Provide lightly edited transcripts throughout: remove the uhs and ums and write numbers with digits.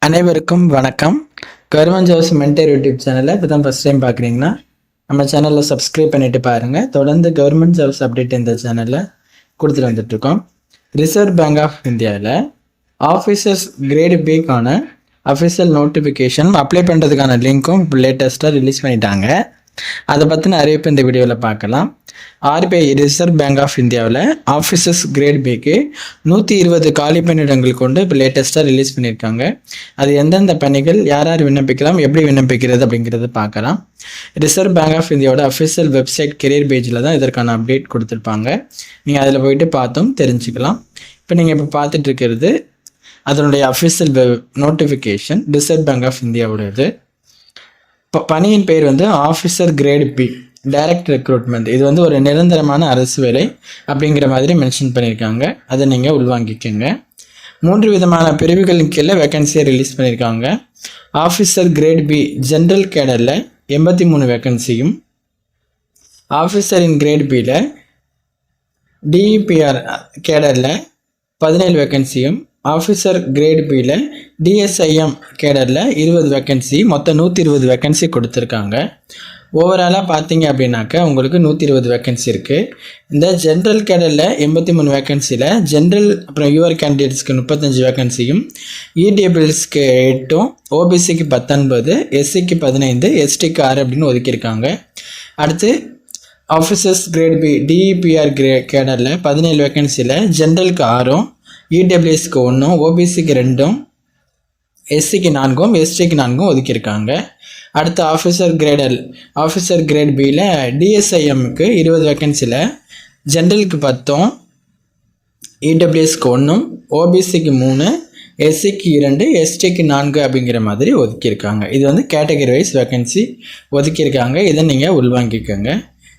அனைவருக்கும் வணக்கம். Government jobs mentor YouTube சேனலை இப்போ தான் ஃபஸ்ட் டைம் பார்க்குறீங்கன்னா நம்ம சேனலில் சப்ஸ்கிரைப் பண்ணிவிட்டு பாருங்கள். தொடர்ந்து கவர்மெண்ட் ஜாப்ஸ் அப்டேட் இந்த சேனலில் கொடுத்துட்டு வந்துட்டுருக்கோம். ரிசர்வ் பேங்க் ஆஃப் இந்தியாவில் ஆஃபீஸர்ஸ் கிரேடு பிக்கான அஃபிஷியல் நோட்டிஃபிகேஷன் அப்ளை பண்ணுறதுக்கான லிங்க்கும் இப்போ லேட்டஸ்ட்டாக ரிலீஸ் பண்ணிட்டாங்க. அதை பற்றின அறிவிப்பு இந்த வீடியோவில் பார்க்கலாம். ஆர்பிஐ ரிசர்வ் பேங்க் ஆஃப் இந்தியாவில் ஆஃபீஸர்ஸ் கிரேட் பிக்கு 120 காலி பணியிடங்கள் கொண்டு இப்போ லேட்டஸ்ட்டாக ரிலீஸ் பண்ணியிருக்காங்க. அது எந்தெந்த பணிகள், யார் யார் விண்ணப்பிக்கலாம், எப்படி விண்ணப்பிக்கிறது அப்படிங்கிறத பார்க்கலாம். ரிசர்வ் பேங்க் ஆஃப் இந்தியாவோட அஃபிஷியல் வெப்சைட் கெரியர் பேஜில் தான் இதற்கான அப்டேட் கொடுத்துருப்பாங்க. நீங்கள் அதில் போயிட்டு பார்த்தும் தெரிஞ்சுக்கலாம். இப்போ நீங்கள் இப்போ பார்த்துட்டு இருக்கிறது அதனுடைய official notification reserve bank of இந்தியாவோட இது. பணியின் பெயர் officer grade B direct recruitment. இது ஒரு நிரந்தரமான அரசு வேலை அப்படிங்கிற மாதிரி மென்ஷன் பண்ணியிருக்காங்க. அதை நீங்கள் உள்வாங்கிக்கோங்க. 3 விதமான பிரிவுகளின் கீழே வேக்கன்சியை ரிலீஸ் பண்ணியிருக்காங்க. ஆஃபீஸர் கிரேட் பி ஜென்ரல் கேடரில் 83 வேக்கன்சியும், ஆஃபீஸர் இன் கிரேட் பியில் டிஇபிஆர் கேடரில் 17 வேக்கன்சியும், ஆஃபீஸர் கிரேட் பியில் டிஎஸ்ஐஎம் கேடரில் 20 வேக்கன்சி, மொத்தம் 120 வேக்கன்சி கொடுத்துருக்காங்க. ஓவராலாக பார்த்தீங்க அப்படின்னாக்கா உங்களுக்கு 120 வேக்கன்சி இருக்குது. இந்த ஜென்ரல் கேடரில் 83 வேக்கன்சியில் ஜென்ரல் அப்புறம் யூஆர் கேண்டிடேட்ஸ்க்கு 35 வேக்கன்சியும், இடபிள்யூஎஸ்க்கு 8, ஓபிசிக்கு 19, எஸ்சிக்கு 15, எஸ்டிக்கு 6 அப்படின்னு ஒதுக்கியிருக்காங்க. அடுத்து ஆஃபீஸர்ஸ் கிரேட் பி டிஇபிஆர் கேடரில் 17 வேக்கன்சியில் ஜென்ரலுக்கு 6, இடபிள்யூஎஸ்க்கு 1, ஓபிசிக்கு 2, எஸ்சிக்கு 4, எஸ்டிக்கு 4 ஒதுக்கியிருக்காங்க. அடுத்து ஆஃபீஸர் கிரேட் பியில் டிஎஸ்ஐஎம்க்கு 20 வேக்கன்சியில் ஜென்ரலுக்கு 10, இடபிள்யூஎஸ்க்கு 1, ஓபிசிக்கு 3, எஸ்சிக்கு 2, எஸ்டிக்கு 4 அப்படிங்கிற மாதிரி ஒதுக்கியிருக்காங்க. இது கேட்டகரி வைஸ் வேக்கன்சி ஒதுக்கியிருக்காங்க. இதை நீங்கள் உள்வாங்கிக்கோங்க.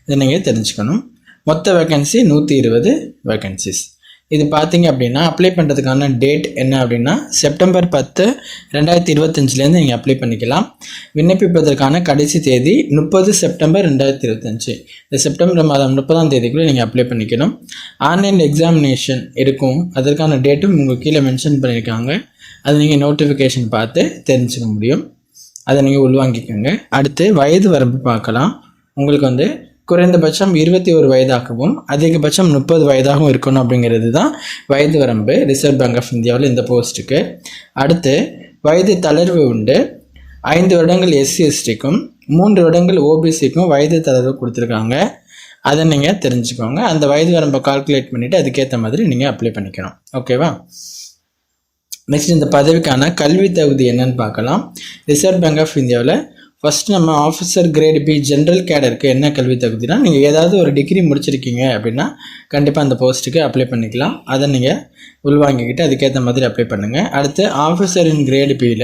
இதை நீங்கள் தெரிஞ்சுக்கணும். மொத்த வேக்கன்சி 120 வேக்கன்சிஸ். இது பார்த்தீங்க அப்படின்னா அப்ளை பண்ணுறதுக்கான டேட் என்ன அப்படின்னா செப்டம்பர் 10, 2025 நீங்கள் அப்ளை பண்ணிக்கலாம். விண்ணப்பிப்பதற்கான கடைசி தேதி 30 செப்டம்பர் 2025. இந்த செப்டம்பர் மாதம் 30ஆம் தேதிக்குள்ளே நீங்கள் அப்ளை பண்ணிக்கணும். ஆன்லைன் எக்ஸாமினேஷன் இருக்கும். அதற்கான டேட்டும் உங்களுக்கு கீழே மென்ஷன் பண்ணியிருக்காங்க. அதை நீங்கள் நோட்டிஃபிகேஷன் பார்த்து தெரிஞ்சுக்க முடியும். அதை நீங்கள் உள்வாங்கிக்கோங்க. அடுத்து வயது வரம்பு பார்க்கலாம். உங்களுக்கு குறைந்தபட்சம் 21 வயதாகவும் அதிகபட்சம் 30 வயதாகவும் இருக்கணும் அப்படிங்கிறது தான் வயது வரம்பு ரிசர்வ் பேங்க் ஆஃப் இந்தியாவில் இந்த போஸ்ட்டுக்கு. அடுத்து வயது தளர்வு உண்டு. 5 வருடங்கள் எஸ்சி எஸ்டிக்கும் 3 வருடங்கள் ஓபிசிக்கும் வயது தளர்வு கொடுத்துருக்காங்க. அதை நீங்கள் தெரிஞ்சுக்கோங்க. அந்த வயது வரம்பை கால்குலேட் பண்ணிவிட்டு அதுக்கேற்ற மாதிரி நீங்கள் அப்ளை பண்ணிக்கணும். ஓகேவா? நெக்ஸ்ட் இந்த பதவிக்கான கல்வி தகுதி என்னன்னு பார்க்கலாம். ரிசர்வ் பேங்க் ஆஃப் இந்தியாவில் ஃபஸ்ட்டு நம்ம ஆஃபீஸர் கிரேட் பி ஜென்ரல் கேடருக்கு என்ன கல்வி தகுதினா, நீங்கள் ஏதாவது ஒரு டிகிரி முடிச்சிருக்கீங்க அப்படின்னா கண்டிப்பாக அந்த போஸ்ட்டுக்கு அப்ளை பண்ணிக்கலாம். அதை நீங்கள் உள்வாங்கிக்கிட்டு அதுக்கேற்ற மாதிரி அப்ளை பண்ணுங்கள். அடுத்து ஆஃபீஸர் இன் கிரேட் பியில்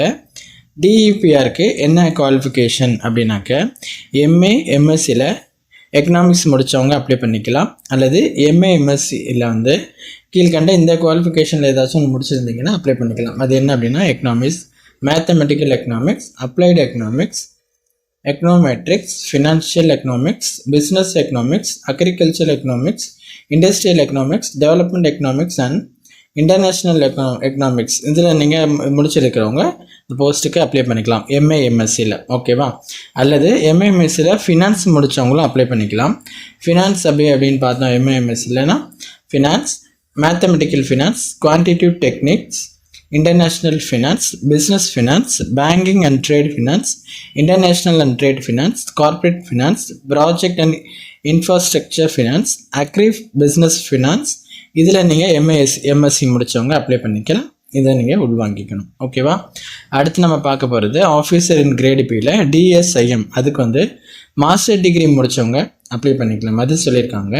டிஇபிஆருக்கு என்ன குவாலிஃபிகேஷன் அப்படின்னாக்க எம்ஏ எம்எஸ்சியில் எக்கனாமிக்ஸ் முடித்தவங்க அப்ளை பண்ணிக்கலாம். அல்லது எம்ஏ எம்எஸ்சியில் கீழ்கண்ட இந்த குவாலிஃபிகேஷனில் ஏதாச்சும் ஒன்று முடிச்சிருந்தீங்கன்னா அப்ளை பண்ணிக்கலாம். அது என்ன அப்படின்னா economics, mathematical economics, applied economics, econometrics, financial economics, business economics, agriculture economics, industrial economics, development economics and international economics. இதில் நீங்கள் முடிச்சிருக்கிறவங்க இந்த போஸ்ட்டுக்கு அப்ளை பண்ணிக்கலாம் எம்ஏ எம்எஸ்சியில். ஓகேவா? அல்லது எம்ஏ எம்எஸ்சியில் ஃபினான்ஸ் முடித்தவங்களும் அப்ளை பண்ணிக்கலாம். ஃபினான்ஸ் அப்படின்னு பார்த்தோம் எம்ஏ எம்எஸ்சிலனா finance, mathematical finance, quantitative techniques, international finance, business finance, banking and trade finance, international and trade finance, corporate finance, project and infrastructure finance, agri business finance. இதில் நீங்கள் MSc முடித்தவங்க apply பண்ணிக்கலாம். இதை நீங்கள் உள்வாங்கிக்கணும். ஓகேவா? அடுத்து நம்ம பார்க்க போகிறது ஆஃபீஸர் இன் கிரேட் பியில் டிஎஸ்ஐஎம். அதுக்கு மாஸ்டர் டிகிரி முடித்தவங்க அப்ளை பண்ணிக்கலாம். அது சொல்லியிருக்காங்க.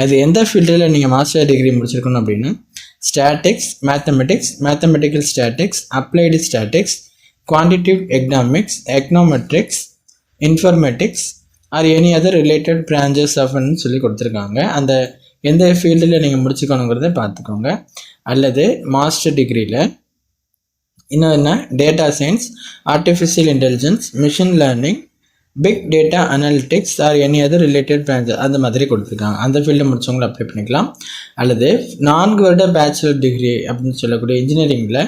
அது எந்த ஃபீல்டில் நீங்கள் மாஸ்டர் டிகிரி முடிச்சிருக்கணும் அப்படின்னா statistics, mathematical statistics, applied statistics, quantitative economics, econometrics, informatics or any other related branches ஆஃப்னு சொல்லி கொடுத்துருக்காங்க. அந்த எந்த ஃபீல்டில் நீங்கள் முடிச்சுக்கணுங்கிறத பார்த்துக்கோங்க. அல்லது மாஸ்டர் டிகிரியில் இன்னும் என்ன data science, artificial intelligence, machine learning, big data analytics or any other related branch அந்த மாதிரி கொடுத்துருக்காங்க. அந்த ஃபீல்டு முடிச்சவங்களை அப்ளை பண்ணிக்கலாம். அல்லது 4 வருட பேச்சுலர் டிகிரி அப்படின்னு சொல்லக்கூடிய இன்ஜினியரிங்கில்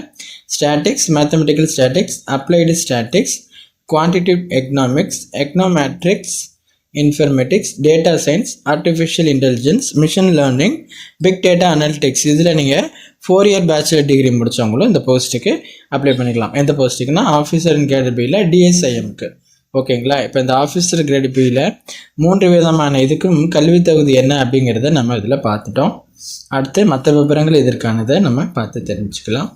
statistics, mathematical statistics, applied statistics, quantitative economics, econometrics, informatics, data science, artificial intelligence, machine learning, big data analytics இதில் நீங்கள் 4 இயர் பேச்சுலர் டிகிரி முடித்தவங்களும் இந்த போஸ்ட்டுக்கு அப்ளை பண்ணிக்கலாம். எந்த போஸ்ட்டுக்குன்னா ஆஃபீஸர் இன் கிரேட் பியில் டிஎஸ்ஐஎம்க்கு. ஓகேங்களா? இப்போ இந்த ஆஃபீஸர் கிரேட் பியில் 3 விதமான இதுக்கும் கல்வி தகுதி என்ன அப்படிங்கிறத நம்ம இதில் பார்த்துட்டோம். அடுத்து மற்ற விவரங்கள் இதற்கானதை நம்ம பார்த்து தெரிஞ்சுக்கலாம்.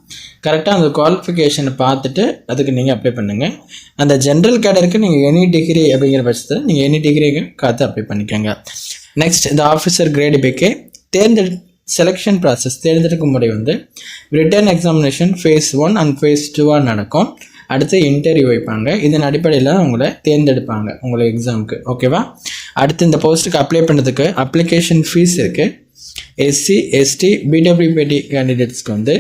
கரெக்டாக அந்த குவாலிஃபிகேஷனை பார்த்துட்டு அதுக்கு நீங்கள் அப்ளை பண்ணுங்கள். அந்த ஜென்ரல் கேடருக்கு நீங்கள் எனி டிகிரி அப்படிங்கிற பட்சத்தில் நீங்கள் எனி டிகிரிக்கு காத்து அப்ளை பண்ணிக்கோங்க. நெக்ஸ்ட் இந்த ஆஃபீஸர் கிரேட் பிக்கு செலெக்ஷன் ப்ராசஸ் தேர்ந்தெடுக்கும் முறை வந்து written examination phase 1 and phase 2 நடக்கும். அடுத்து இன்டர்வியூ வைப்பாங்க. இதன் அடிப்படையில் உங்களை தேர்ந்தெடுப்பாங்க உங்களை எக்ஸாமுக்கு. ஓகேவா? அடுத்து இந்த போஸ்ட்டுக்கு அப்ளை பண்ணுறதுக்கு அப்ளிகேஷன் ஃபீஸ் இருக்குது. எஸ்சி எஸ்டி பிடபிள்யூபிடி கேண்டிடேட்ஸ்க்கு வந்து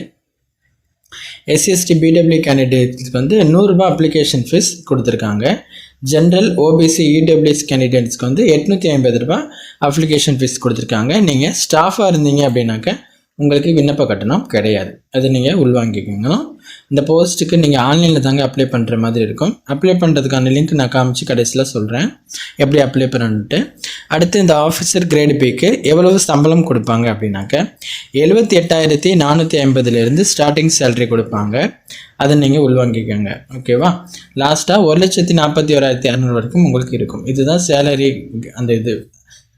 பிடபிள்யூ கேண்டிடேட்ஸ்க்கு வந்து 100 ரூபாய் அப்ளிகேஷன் ஃபீஸ் கொடுத்துருக்காங்க. ஜென்ரல் ஓபிசி இடபிள்யூஎஸ் கேண்டிடேட்ஸ்க்கு வந்து 850 ரூபாய் அப்ளிகேஷன் ஃபீஸ் கொடுத்துருக்காங்க. நீங்கள் ஸ்டாஃபாக இருந்தீங்க அப்படின்னாக்க உங்களுக்கு விண்ணப்ப கட்டணம் கிடையாது. அது நீங்கள் உள்வாங்கிக்கணும். இந்த போஸ்ட்டுக்கு நீங்கள் ஆன்லைனில் தாங்க அப்ளை பண்ணுற மாதிரி இருக்கும். அப்ளை பண்ணுறதுக்கான லிங்க் நான் காமிச்சு கடைசியில் சொல்கிறேன் எப்படி அப்ளை பண்ணணுன்ட்டு. அடுத்து இந்த ஆஃபீஸர் கிரேட் பிக்கு எவ்வளவு சம்பளம் கொடுப்பாங்க அப்படின்னாக்க 78,450 ஸ்டார்டிங் சேலரி கொடுப்பாங்க. அதை நீங்கள் உள்வாங்கிக்கோங்க. ஓகேவா? லாஸ்ட்டாக 1,41,600 வரைக்கும் உங்களுக்கு இருக்கும். இதுதான் சேலரி அந்த இது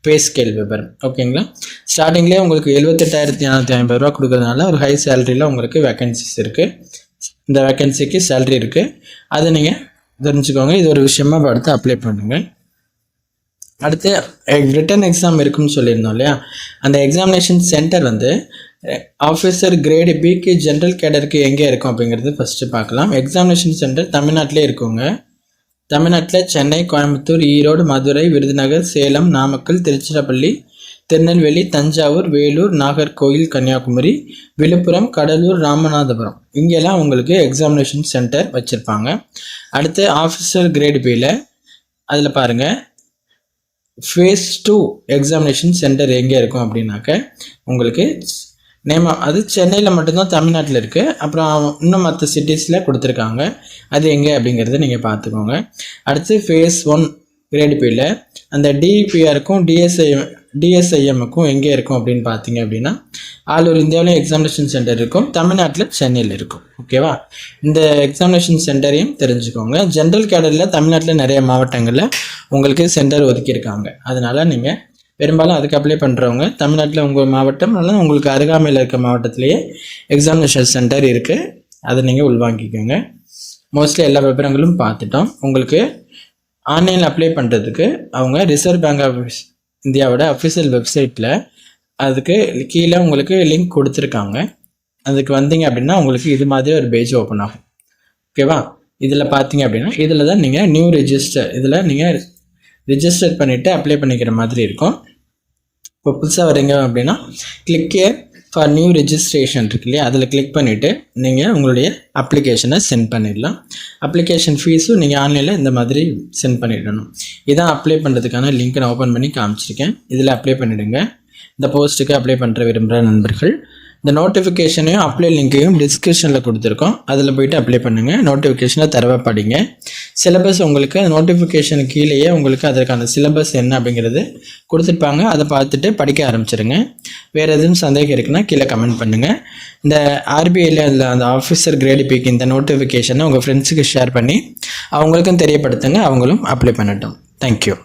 பே ஸ்கேல் விவரம். ஓகேங்களா? ஸ்டார்டிங்லேயே உங்களுக்கு 78,450 ரூபா கொடுக்குறதுனால ஒரு ஹை சேலரியில் உங்களுக்கு வேக்கன்சிஸ் இருக்குது. இந்த வேக்கன்சிக்கு சேலரி இருக்குது. அதை நீங்கள் தெரிஞ்சுக்கோங்க. இது ஒரு விஷயமா பார்த்து அப்ளை பண்ணுங்கள். அடுத்து ரிட்டன் எக்ஸாம் இருக்குன்னு சொல்லியிருந்தோம் இல்லையா? அந்த எக்ஸாமினேஷன் சென்டர் வந்து ஆஃபீஸர் கிரேடு பிக்கு ஜென்ரல் கேடருக்கு எங்கே இருக்கும் அப்படிங்கிறது ஃபஸ்ட்டு பார்க்கலாம். எக்ஸாமினேஷன் சென்டர் தமிழ்நாட்டிலே இருக்குங்க. தமிழ்நாட்டில் சென்னை, கோயம்புத்தூர், ஈரோடு, மதுரை, விருதுநகர், சேலம், நாமக்கல், திருச்சிராப்பள்ளி, திருநெல்வேலி, தஞ்சாவூர், வேலூர், நாகர்கோவில், கன்னியாகுமரி, விழுப்புரம், கடலூர், ராமநாதபுரம் இங்கெல்லாம் உங்களுக்கு எக்ஸாமினேஷன் சென்டர் வச்சுருப்பாங்க. அடுத்து ஆஃபீஸர் கிரேட் பியில் அதில் பாருங்கள் ஃபேஸ் 2 எக்ஸாமினேஷன் சென்டர் எங்கே இருக்கும் அப்படின்னாக்க உங்களுக்கு அது சென்னையில் மட்டும்தான் தமிழ்நாட்டில் இருக்குது. அப்புறம் இன்னும் மற்ற சிட்டிஸில் கொடுத்துருக்காங்க. அது எங்கே அப்படிங்கிறத நீங்கள் பார்த்துக்கோங்க. அடுத்து ஃபேஸ் 1 கிரேட் பியில் அந்த டிபிஆருக்கும் டிஎஸ்ஐஎம்முக்கும் எங்கே இருக்கும் அப்படின்னு பார்த்தீங்க அப்படின்னா ஆல் ஓவர் இந்தியாவிலையும் எக்ஸாமினேஷன் சென்டர் இருக்கும். தமிழ்நாட்டில் சென்னையில் இருக்கும். ஓகேவா? இந்த எக்ஸாமினேஷன் சென்டரையும் தெரிஞ்சுக்கோங்க. ஜென்ரல் கேடரில் தமிழ்நாட்டில் நிறைய மாவட்டங்களில் உங்களுக்கு சென்டர் ஒதுக்கியிருக்காங்க. அதனால் நீங்கள் பெரும்பாலும் அதுக்கு அப்ளை பண்ணுறவங்க தமிழ்நாட்டில் உங்கள் மாவட்டம் அல்லது உங்களுக்கு அருகாமையில் இருக்க மாவட்டத்திலேயே எக்ஸாமினேஷன் சென்டர் இருக்குது. அதை நீங்கள் உள்வாங்கிக்கோங்க. மோஸ்ட்லி எல்லா விவரங்களும் பார்த்துட்டோம். உங்களுக்கு ஆன்லைனில் அப்ளை பண்ணுறதுக்கு அவங்க ரிசர்வ் பேங்க் ஆஃப் இந்தியாவோட அஃபிஷியல் வெப்சைட்டில் அதுக்கு கீழே உங்களுக்கு லிங்க் கொடுத்துருக்காங்க. அதுக்கு வந்தீங்க அப்படின்னா உங்களுக்கு இது மாதிரி ஒரு பேஜ் ஓப்பன் ஆகும். ஓகேவா? இதில் பார்த்தீங்க அப்படின்னா இதில் தான் நீங்கள் நியூ ரெஜிஸ்டர் இதில் நீங்கள் ரிஜிஸ்டர் பண்ணிவிட்டு அப்ளை பண்ணிக்கிற மாதிரி இருக்கும். இப்போ புதுசாக வரீங்க அப்படின்னா click here for new registration இருக்கு இல்லையா? அதில் கிளிக் பண்ணிவிட்டு நீங்கள் உங்களுடைய அப்ளிகேஷனை சென்ட் பண்ணிடலாம். அப்ளிகேஷன் ஃபீஸும் நீங்கள் ஆன்லைனில் இந்த மாதிரி சென்ட் பண்ணிடணும். இதான் அப்ளை பண்ணுறதுக்கான லிங்க்கை நான் ஓப்பன் பண்ணி காமிச்சிருக்கேன். இதில் அப்ளை பண்ணிவிடுங்க. இந்த போஸ்ட்டுக்கு அப்ளை பண்ணுற விரும்புகிற நண்பர்கள் இந்த நோட்டிஃபிகேஷனையும் அப்ளை லிங்க்கையும் டிஸ்கிரிப்ஷனில் கொடுத்துருக்கோம். அதில் போய்ட்டு அப்ளை பண்ணுங்கள். நோட்டிஃபிகேஷனை தரவை படிங்க. சிலபஸ் உங்களுக்கு நோட்டிஃபிகேஷன் கீழேயே உங்களுக்கு அதற்கான சிலபஸ் என்ன அப்படிங்கிறது கொடுத்துருப்பாங்க. அதை பார்த்துட்டு படிக்க ஆரம்பிச்சிருங்க. வேறு எதுவும் சந்தேகம் இருக்குன்னா கீழே கமெண்ட் பண்ணுங்கள். இந்த ஆர்பிஐயில் அந்த ஆஃபீஸர் கிரேட் பிக்கு இந்த நோட்டிஃபிகேஷனை உங்கள் ஃப்ரெண்ட்ஸுக்கு ஷேர் பண்ணி அவங்களுக்கும் தெரியப்படுத்துங்க. அவங்களும் அப்ளை பண்ணட்டும். தேங்க்யூ.